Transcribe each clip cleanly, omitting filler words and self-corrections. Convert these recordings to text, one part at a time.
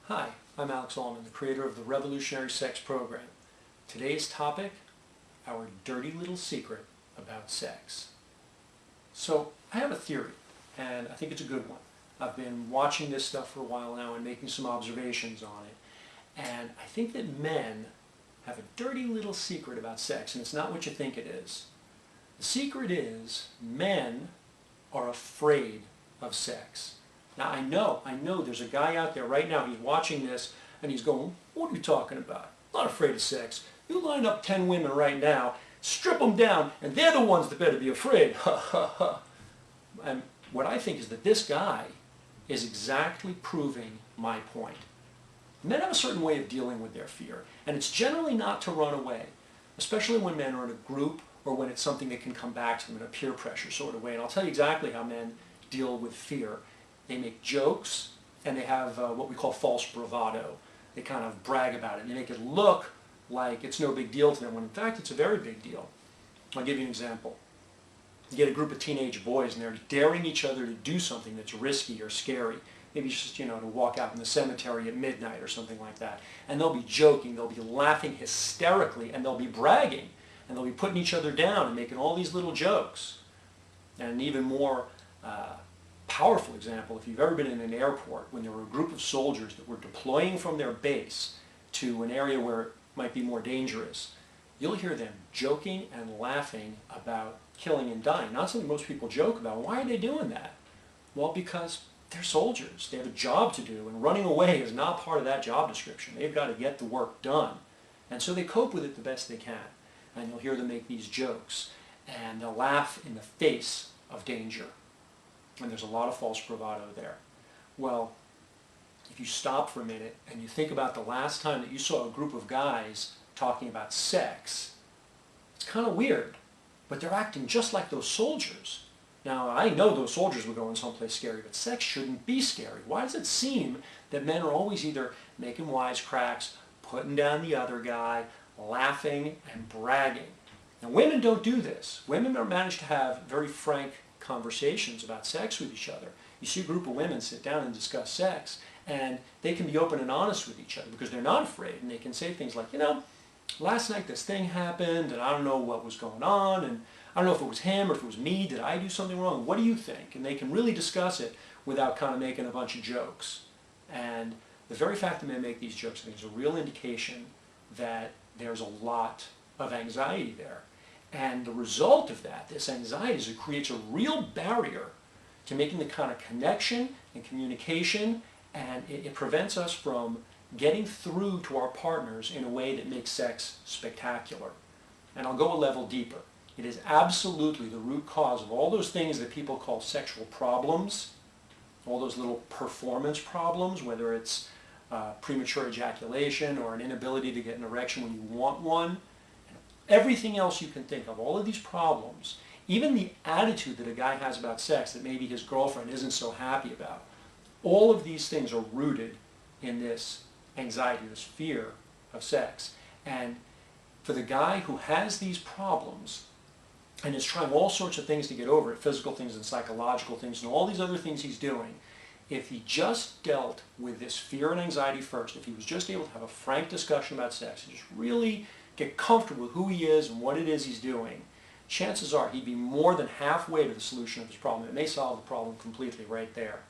Hi, I'm Alex Allman, the creator of the Revolutionary Sex Program. Today's topic, our dirty little secret about sex. So, I have a theory, and I think it's a good one. I've been watching this stuff for a while now and making some observations on it. And I think that men have a dirty little secret about sex, and it's not what you think it is. The secret is men are afraid of sex. Now I know there's a guy out there right now, he's watching this and he's going, what are you talking about? I'm not afraid of sex. You line up 10 women right now, strip them down, and they're the ones that better be afraid. Ha ha ha. And what I think is that this guy is exactly proving my point. Men have a certain way of dealing with their fear, and it's generally not to run away, especially when men are in a group or when it's something that can come back to them in a peer pressure sort of way. And I'll tell you exactly how men deal with fear. They make jokes, and they have what we call false bravado. They kind of brag about it. They make it look like it's no big deal to them, when in fact it's a very big deal. I'll give you an example. You get a group of teenage boys, and they're daring each other to do something that's risky or scary. Maybe just, to walk out in the cemetery at midnight or something like that. And they'll be joking, they'll be laughing hysterically, and they'll be bragging. And they'll be putting each other down and making all these little jokes. And an even more powerful example, if you've ever been in an airport when there were a group of soldiers that were deploying from their base to an area where it might be more dangerous, you'll hear them joking and laughing about killing and dying. Not something most people joke about. Why are they doing that? Well, because they're soldiers. They have a job to do, and running away is not part of that job description. They've got to get the work done. And so they cope with it the best they can. And you'll hear them make these jokes, and they'll laugh in the face of danger. And there's a lot of false bravado there. Well, if you stop for a minute and you think about the last time that you saw a group of guys talking about sex, it's kind of weird, but they're acting just like those soldiers. Now, I know those soldiers were going someplace scary, but sex shouldn't be scary. Why does it seem that men are always either making wisecracks, putting down the other guy, laughing and bragging? Now, women don't do this. Women are managed to have very frank conversations about sex with each other. You see a group of women sit down and discuss sex, and they can be open and honest with each other because they're not afraid, and they can say things like, last night this thing happened, and I don't know what was going on, and I don't know if it was him or if it was me. Did I do something wrong? What do you think? And they can really discuss it without kind of making a bunch of jokes. And the very fact that men make these jokes, I think, is a real indication that there's a lot of anxiety there. And the result of that, this anxiety, is it creates a real barrier to making the kind of connection and communication, and it prevents us from getting through to our partners in a way that makes sex spectacular. And I'll go a level deeper. It is absolutely the root cause of all those things that people call sexual problems, all those little performance problems, whether it's premature ejaculation or an inability to get an erection when you want one. Everything else you can think of, all of these problems, even the attitude that a guy has about sex that maybe his girlfriend isn't so happy about, all of these things are rooted in this anxiety, this fear of sex. And for the guy who has these problems and is trying all sorts of things to get over it, physical things and psychological things and all these other things he's doing, if he just dealt with this fear and anxiety first, if he was just able to have a frank discussion about sex and just really get comfortable with who he is and what it is he's doing, chances are he'd be more than halfway to the solution of his problem. It may solve the problem completely right there.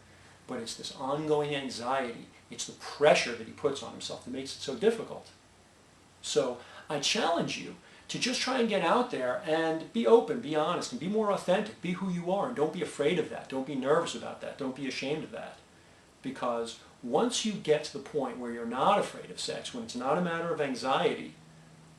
But it's this ongoing anxiety, it's the pressure that he puts on himself that makes it so difficult. So I challenge you to just try and get out there and be open, be honest, and be more authentic. Be who you are, and don't be afraid of that. Don't be nervous about that. Don't be ashamed of that. Because once you get to the point where you're not afraid of sex, when it's not a matter of anxiety,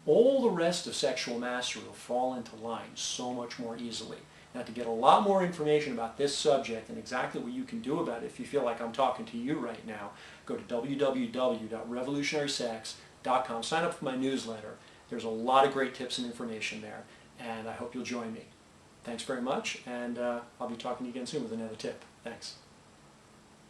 all the rest of sexual mastery will fall into line so much more easily. Now, to get a lot more information about this subject and exactly what you can do about it, if you feel like I'm talking to you right now, go to www.revolutionarysex.com. Sign up for my newsletter. There's a lot of great tips and information there, and I hope you'll join me. Thanks very much, and I'll be talking to you again soon with another tip. Thanks.